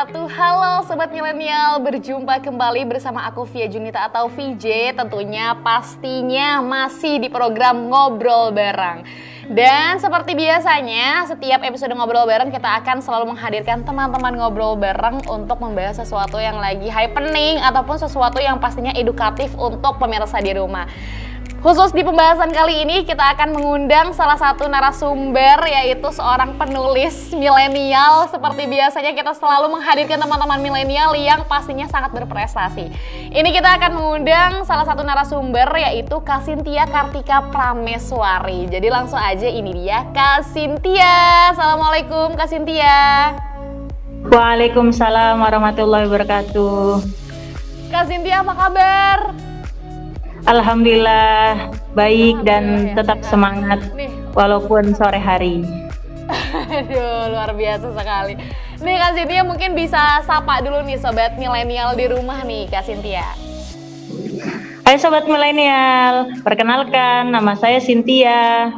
wabarakatuh. Halo Sobat Milenial, berjumpa kembali bersama aku Via Junita atau VJ. Tentunya pastinya masih di program Ngobrol Bareng. Dan seperti biasanya, setiap episode Ngobrol Bareng kita akan selalu menghadirkan teman-teman ngobrol bareng untuk membahas sesuatu yang lagi happening ataupun sesuatu yang pastinya edukatif untuk pemirsa di rumah. Khusus di pembahasan kali ini kita akan mengundang salah satu narasumber, yaitu seorang penulis milenial. Seperti biasanya kita selalu menghadirkan teman-teman milenial yang pastinya sangat berprestasi. Ini kita akan mengundang salah satu narasumber, yaitu Kak Cynthia Kartika Prameswari. Jadi langsung aja, ini dia Kak Cynthia. Assalamualaikum Kak Cynthia. Waalaikumsalam warahmatullahi wabarakatuh. Kak Cynthia, apa kabar? Alhamdulillah baik dan tetap semangat walaupun sore hari. Aduh, luar biasa sekali. Nih Kak Cynthia, mungkin bisa sapa dulu nih Sobat Milenial di rumah nih Kak Cynthia. Hai Sobat Milenial, perkenalkan nama saya Cynthia.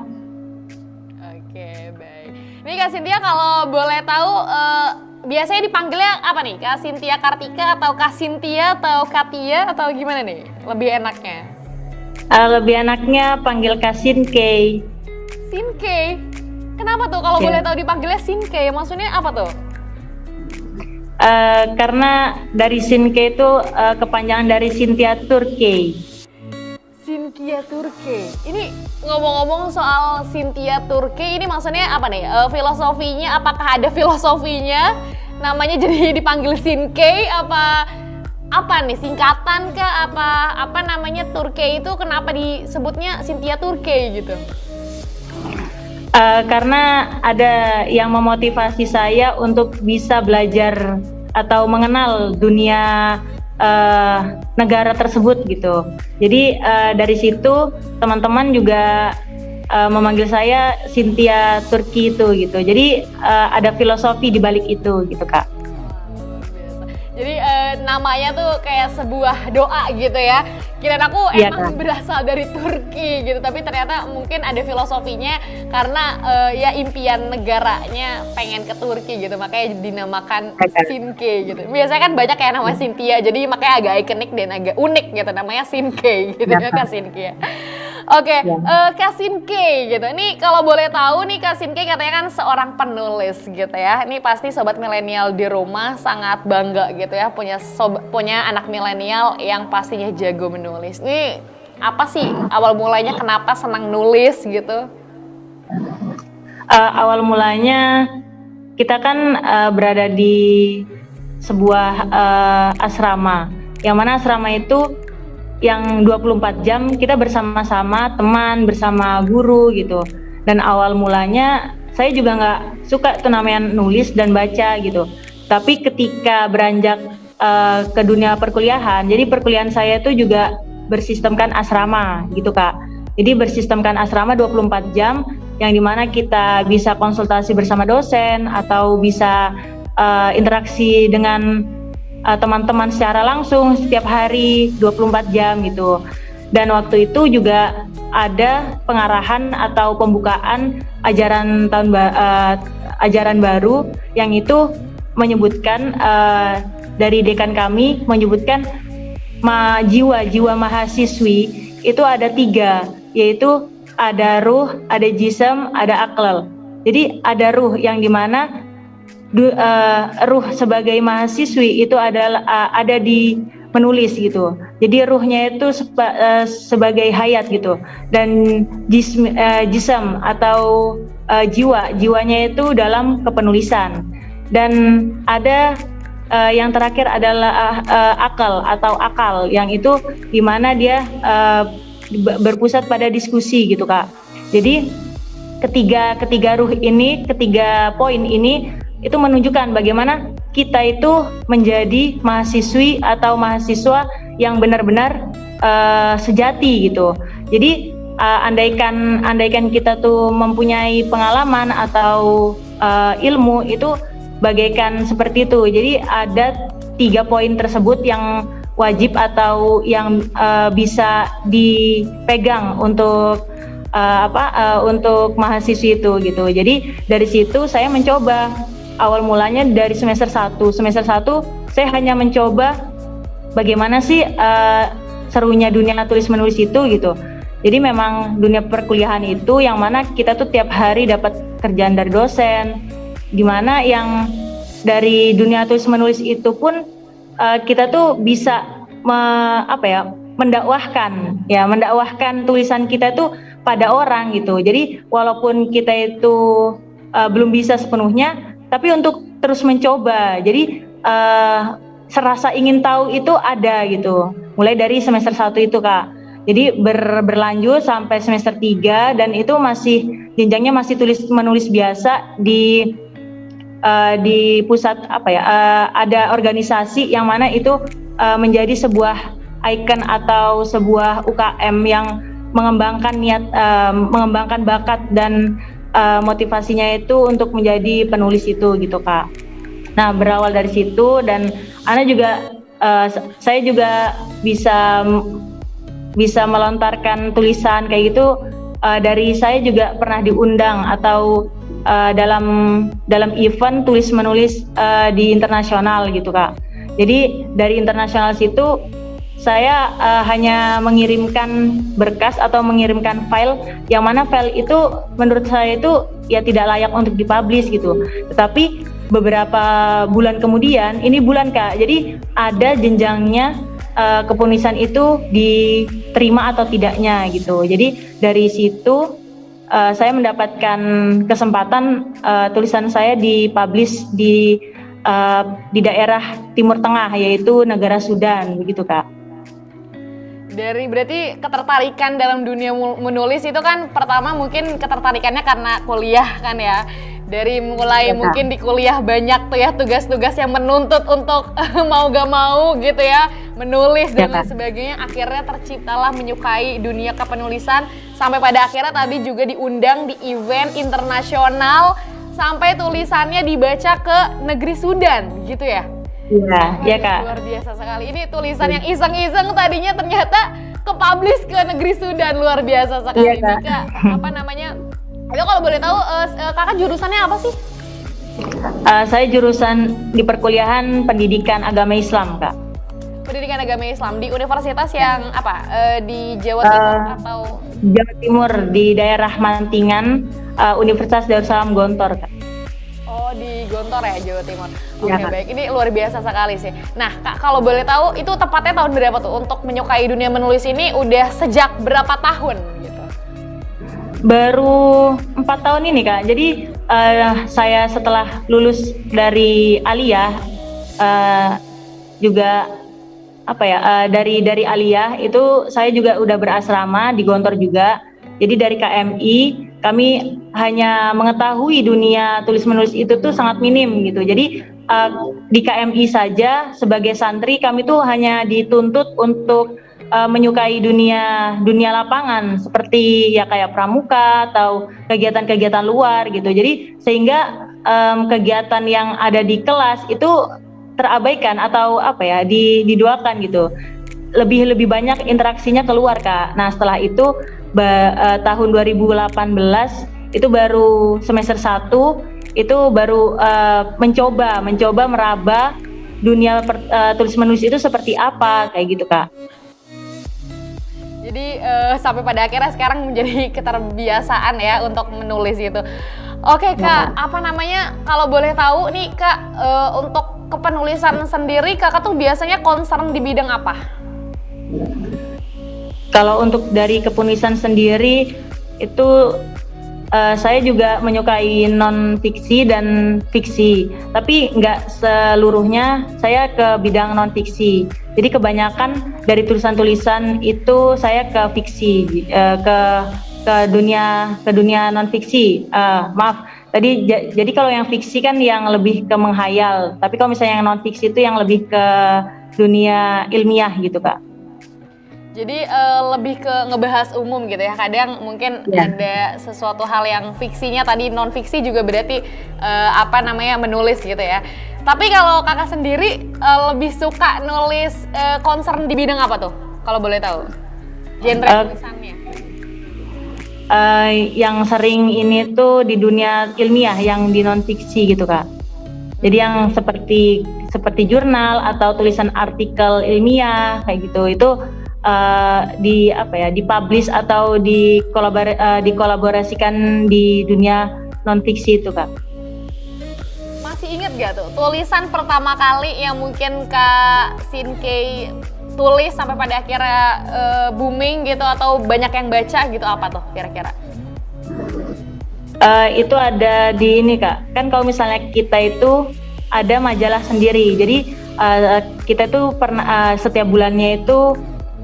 Oke, baik. Nih Kak Cynthia, kalau boleh tahu biasanya dipanggilnya apa nih? Kak Cynthia Kartika atau Kak Cynthia atau Katia atau gimana nih? Lebih enaknya? Lebih enaknya panggil Kak Sinkei. Sinkei? Kenapa tuh kalau boleh tahu dipanggilnya Sinkei? Maksudnya apa tuh? Karena dari Sinkei itu kepanjangan dari Cynthia Turkey. Cynthia Turkey. Ini ngomong-ngomong soal Cynthia Turkey, ini maksudnya apa nih? Filosofinya, apakah ada filosofinya? Namanya jadi dipanggil Sinkei apa nih, singkatan kah, apa namanya Turkey itu kenapa disebutnya Cynthia Turkey gitu? Karena ada yang memotivasi saya untuk bisa belajar atau mengenal dunia negara tersebut gitu. Jadi dari situ teman-teman juga memanggil saya Cynthia Turkey itu gitu. Jadi ada filosofi di balik itu gitu Kak. Jadi namanya tuh kayak sebuah doa gitu ya. Kirain aku emang berasal dari Turki gitu, tapi ternyata mungkin ada filosofinya karena ya impian negaranya pengen ke Turki gitu, makanya dinamakan Sinkei gitu. Biasanya kan banyak kayak nama Cynthia, jadi makanya agak ikonik dan agak unik gitu, namanya Sinkei gitu ya Kak Cynthia. Oke, Kak Sinkei gitu. Ini kalau boleh tahu nih Kak Sinkei katanya kan seorang penulis gitu ya. Ini pasti Sobat Milenial di rumah sangat bangga gitu ya punya anak milenial yang pastinya jago menulis. Ini apa sih awal mulanya kenapa senang nulis gitu? Awal mulanya kita kan berada di sebuah asrama. Yang mana asrama itu yang 24 jam kita bersama-sama teman, bersama guru gitu. Dan awal mulanya saya juga nggak suka tuh namanya nulis dan baca gitu. Tapi ketika beranjak ke dunia perkuliahan, jadi perkuliahan saya itu juga bersistemkan asrama gitu Kak. Jadi bersistemkan asrama 24 jam yang dimana kita bisa konsultasi bersama dosen atau bisa interaksi dengan teman-teman secara langsung setiap hari 24 jam gitu. Dan waktu itu juga ada pengarahan atau pembukaan ajaran baru yang itu menyebutkan dari dekan kami menyebutkan jiwa mahasiswi itu ada 3, yaitu ada ruh, ada jism, ada akal. Jadi ada ruh yang dimana ruh sebagai mahasiswi itu adalah ada di menulis gitu. Jadi ruhnya itu sebagai hayat gitu. Dan jism atau jiwanya itu dalam kepenulisan. Dan ada yang terakhir adalah akal yang itu dimana dia berpusat pada diskusi gitu Kak. Jadi ketiga ruh ini, ketiga poin ini itu menunjukkan bagaimana kita itu menjadi mahasiswi atau mahasiswa yang benar-benar sejati gitu. Jadi andaikan kita tuh mempunyai pengalaman atau ilmu itu bagaikan seperti itu. Jadi ada 3 poin tersebut yang wajib atau yang bisa dipegang untuk untuk mahasiswi itu gitu. Jadi dari situ saya mencoba awal mulanya dari semester 1. Semester 1 saya hanya mencoba bagaimana sih serunya dunia tulis menulis itu gitu. Jadi memang dunia perkuliahan itu yang mana kita tuh tiap hari dapat kerjaan dari dosen, gimana yang dari dunia tulis menulis itu pun kita tuh bisa mendakwahkan tulisan kita tuh pada orang gitu. Jadi walaupun kita itu belum bisa sepenuhnya, tapi untuk terus mencoba. Jadi serasa ingin tahu itu ada gitu. Mulai dari semester 1 itu Kak. Jadi berlanjut sampai semester 3 dan itu masih jenjangnya masih tulis menulis biasa di pusat ada organisasi yang mana itu menjadi sebuah ikon atau sebuah UKM yang mengembangkan mengembangkan bakat dan motivasinya itu untuk menjadi penulis itu gitu Kak. Nah berawal dari situ dan saya juga bisa melontarkan tulisan kayak gitu. Dari saya juga pernah diundang atau dalam event tulis menulis di internasional gitu Kak. Jadi dari internasional situ saya hanya mengirimkan berkas atau mengirimkan file yang mana file itu menurut saya itu ya tidak layak untuk dipublish gitu. Tetapi beberapa bulan kemudian, ini bulan Kak, jadi ada jenjangnya kepenulisan itu diterima atau tidaknya gitu. Jadi dari situ saya mendapatkan kesempatan tulisan saya dipublish di daerah Timur Tengah yaitu negara Sudan begitu Kak. Dari berarti ketertarikan dalam dunia menulis itu kan pertama mungkin ketertarikannya karena kuliah kan ya. Dari mulai mungkin di kuliah banyak tuh ya tugas-tugas yang menuntut untuk mau gak mau gitu ya menulis dan lain sebagainya, akhirnya terciptalah menyukai dunia kepenulisan sampai pada akhirnya tadi juga diundang di event internasional sampai tulisannya dibaca ke negeri Sudan gitu ya. Iya Kak. Luar biasa sekali. Ini tulisan yang iseng-iseng tadinya ternyata ke-publish ke negeri Sudan, luar biasa sekali. Iya, Kak, apa namanya? Itu kalau boleh tahu kakak jurusannya apa sih? Saya jurusan di perkuliahan pendidikan agama Islam Kak. Pendidikan agama Islam di universitas yang apa? Di Jawa Timur atau? Jawa Timur di daerah Mantingan, Universitas Darussalam Gontor Kak. Oh di Gontor ya Jawa Timur. Oke baik, ini luar biasa sekali sih. Nah Kak kalau boleh tahu itu tepatnya tahun berapa tuh untuk menyukai dunia menulis ini udah sejak berapa tahun gitu? Baru 4 tahun ini Kak. Jadi saya setelah lulus dari Aliyah juga dari Aliyah itu saya juga udah berasrama di Gontor juga. Jadi dari KMI kami hanya mengetahui dunia tulis menulis itu tuh sangat minim gitu. Jadi di KMI saja sebagai santri kami tuh hanya dituntut untuk menyukai dunia lapangan seperti ya kayak pramuka atau kegiatan-kegiatan luar gitu. Jadi sehingga kegiatan yang ada di kelas itu terabaikan atau diduakan gitu. Lebih banyak interaksinya keluar Kak. Nah setelah itu tahun 2018 itu baru semester 1 itu baru mencoba meraba dunia tulis menulis itu seperti apa kayak gitu Kak. Jadi sampai pada akhirnya sekarang menjadi keterbiasaan ya untuk menulis gitu. Oke Kak, apa namanya kalau boleh tahu nih Kak untuk kepenulisan sendiri Kakak tuh biasanya concern di bidang apa? Kalau untuk dari kepenulisan sendiri itu saya juga menyukai non fiksi dan fiksi, tapi nggak seluruhnya saya ke bidang non fiksi. Jadi kebanyakan dari tulisan-tulisan itu saya ke fiksi, ke dunia non fiksi. Jadi kalau yang fiksi kan yang lebih ke menghayal, tapi kalau misalnya yang non fiksi itu yang lebih ke dunia ilmiah gitu Kak. Jadi lebih ke ngebahas umum gitu ya. Kadang mungkin ada sesuatu hal yang fiksinya tadi non fiksi juga berarti menulis gitu ya. Tapi kalau kakak sendiri lebih suka nulis concern di bidang apa tuh? Kalau boleh tahu. Genre tulisannya. Yang sering ini tuh di dunia ilmiah yang di non fiksi gitu Kak. Jadi yang seperti jurnal atau tulisan artikel ilmiah kayak gitu itu dipublish atau dikolaborasikan di dunia non fiksi itu Kak. Masih inget gak tuh tulisan pertama kali yang mungkin Kak Sinkey tulis sampai pada akhirnya booming gitu atau banyak yang baca gitu, apa tuh kira-kira? Itu ada di ini Kak, kan kalau misalnya kita itu ada majalah sendiri, jadi kita tuh pernah setiap bulannya itu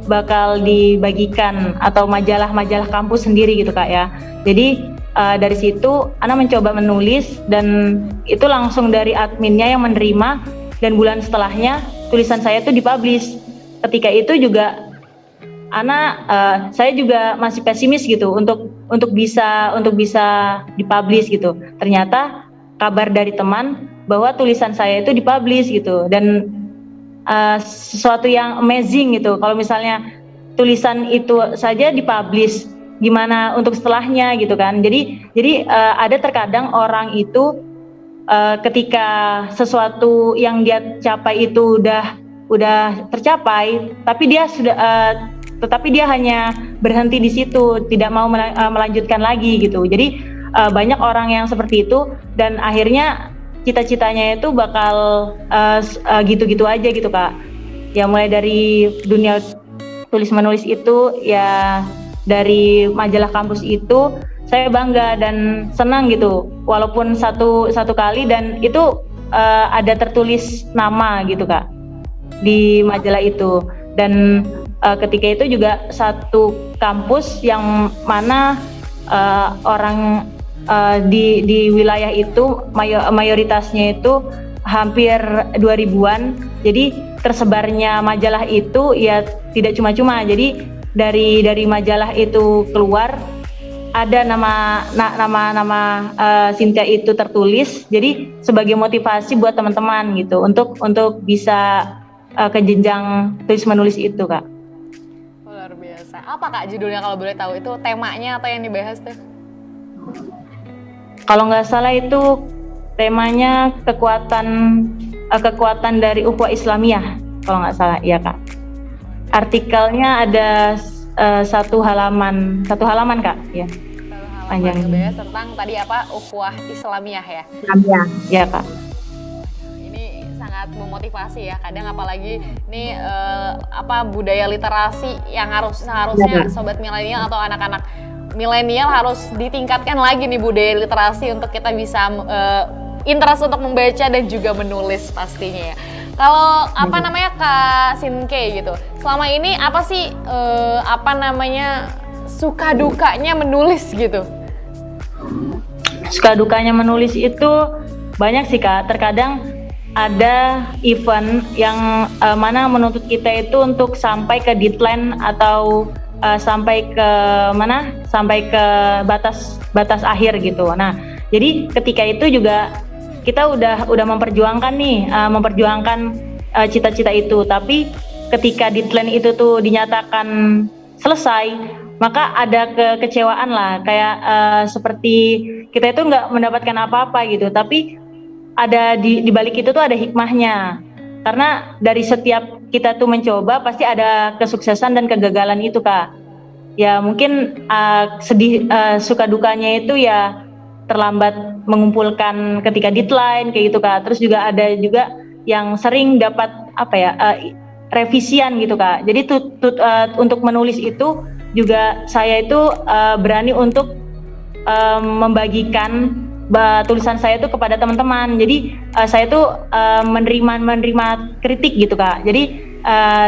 bakal dibagikan atau majalah kampus sendiri gitu Kak ya. Jadi dari situ Ana mencoba menulis dan itu langsung dari adminnya yang menerima, dan bulan setelahnya tulisan saya tuh dipublish. Ketika itu juga saya juga masih pesimis gitu untuk bisa dipublish gitu. Ternyata kabar dari teman bahwa tulisan saya itu dipublish gitu, dan sesuatu yang amazing gitu. Kalau misalnya tulisan itu saja dipublish, gimana untuk setelahnya gitu kan. Jadi ada terkadang orang itu ketika sesuatu yang dia capai itu udah tercapai, tetapi dia hanya berhenti di situ, tidak mau melanjutkan lagi gitu. Jadi banyak orang yang seperti itu, dan akhirnya cita-citanya itu bakal gitu-gitu aja gitu Kak. Ya mulai dari dunia tulis menulis itu ya, dari majalah kampus itu saya bangga dan senang gitu. Walaupun satu kali, dan itu ada tertulis nama gitu Kak di majalah itu. Dan ketika itu juga satu kampus yang mana orang di wilayah itu mayoritasnya itu hampir 2000-an. Jadi tersebarnya majalah itu ya tidak cuma-cuma. Jadi dari majalah itu keluar ada nama Cynthia itu tertulis. Jadi sebagai motivasi buat teman-teman gitu untuk bisa ke jenjang tulis menulis itu Kak. Luar biasa. Apa Kak judulnya kalau boleh tahu, itu temanya atau yang dibahas tuh? Kalau nggak salah itu temanya kekuatan dari ukhuwah Islamiyah, kalau nggak salah, iya Kak. Artikelnya ada satu halaman Kak, ya. Panjang. Bahas tentang tadi apa, ukhuwah Islamiyah ya? Islamiyah, ya Kak. Sangat memotivasi ya, kadang apalagi ini budaya literasi yang seharusnya sobat milenial atau anak-anak milenial harus ditingkatkan lagi nih budaya literasi untuk kita bisa interest untuk membaca dan juga menulis pastinya ya. Kalau Kak Sinkey gitu, selama ini apa sih suka dukanya menulis gitu? Suka dukanya menulis itu banyak sih Kak. Terkadang ada event yang mana menuntut kita itu untuk sampai ke deadline atau sampai ke batas akhir gitu. Nah, jadi ketika itu juga kita udah memperjuangkan cita-cita itu, tapi ketika deadline itu tuh dinyatakan selesai, maka ada kekecewaan lah, kayak seperti kita itu nggak mendapatkan apa-apa gitu. Tapi ada di balik itu tuh ada hikmahnya, karena dari setiap kita tuh mencoba pasti ada kesuksesan dan kegagalan itu Kak. Ya mungkin suka dukanya itu ya terlambat mengumpulkan ketika deadline kayak gitu Kak. Terus juga ada juga yang sering dapat revisian gitu Kak. Jadi untuk menulis itu juga saya itu berani untuk membagikan tulisan saya itu kepada teman-teman. Jadi saya itu menerima kritik gitu Kak. Jadi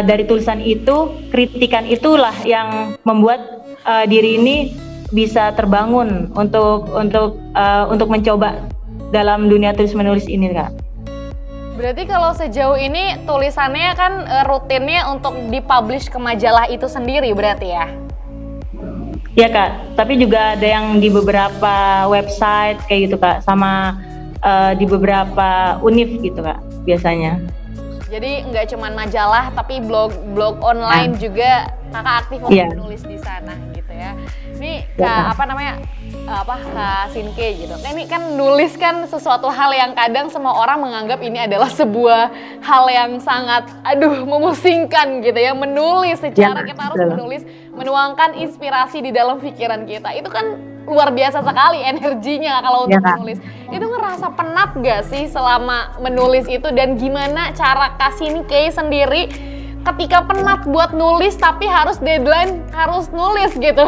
dari tulisan itu, kritikan itulah yang membuat diri ini bisa terbangun untuk mencoba dalam dunia tulis menulis ini Kak. Berarti kalau sejauh ini tulisannya kan rutinnya untuk dipublish ke majalah itu sendiri berarti ya? Iya Kak, tapi juga ada yang di beberapa website kayak gitu Kak, sama di beberapa univ gitu Kak biasanya. Jadi nggak cuma majalah tapi blog online juga kakak aktif untuk menulis di sana gitu ya. Ini Kak Kak Sinke gitu. Nah, ini kan nulis kan sesuatu hal yang kadang semua orang menganggap ini adalah sebuah hal yang sangat memusingkan gitu ya. Menulis secara kita harus menulis, menuangkan inspirasi di dalam pikiran kita. Itu kan luar biasa sekali energinya kalau untuk menulis. Itu ngerasa penat gak sih selama menulis itu, dan gimana cara Kak Sinke sendiri ketika penat buat nulis tapi harus deadline, harus nulis gitu?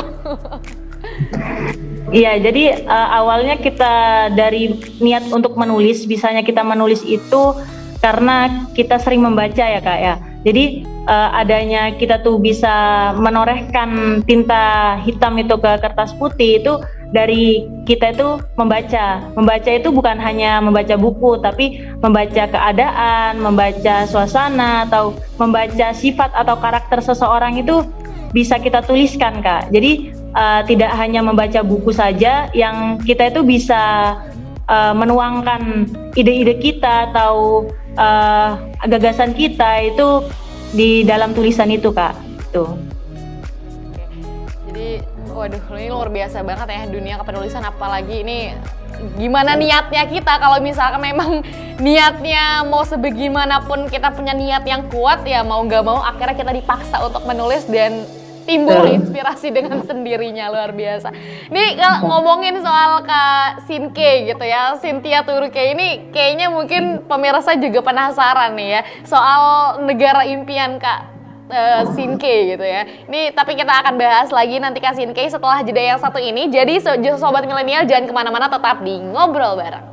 Iya, jadi awalnya kita dari niat untuk menulis, bisanya kita menulis itu karena kita sering membaca ya Kak ya. Jadi adanya kita tuh bisa menorehkan tinta hitam itu ke kertas putih itu dari kita itu membaca. Membaca itu bukan hanya membaca buku, tapi membaca keadaan, membaca suasana, atau membaca sifat atau karakter seseorang itu bisa kita tuliskan Kak. Jadi tidak hanya membaca buku saja, yang kita itu bisa menuangkan ide-ide kita atau gagasan kita itu di dalam tulisan itu Kak. Tuh. Jadi waduh, ini luar biasa banget ya dunia kepenulisan, apalagi ini gimana niatnya kita. Kalau misalkan memang niatnya mau sebagaimanapun kita punya niat yang kuat ya, mau nggak mau akhirnya kita dipaksa untuk menulis dan timbul inspirasi dengan sendirinya. Luar biasa. Nih kalau ngomongin soal Kak Sinke gitu ya, Cynthia Turke ini kayaknya mungkin pemirsa juga penasaran nih ya soal negara impian Kak Sinke gitu ya. Ini tapi kita akan bahas lagi nanti Kak Sinke setelah jeda yang satu ini. Jadi sobat milenial jangan kemana-mana, tetap di Ngobrol Bareng.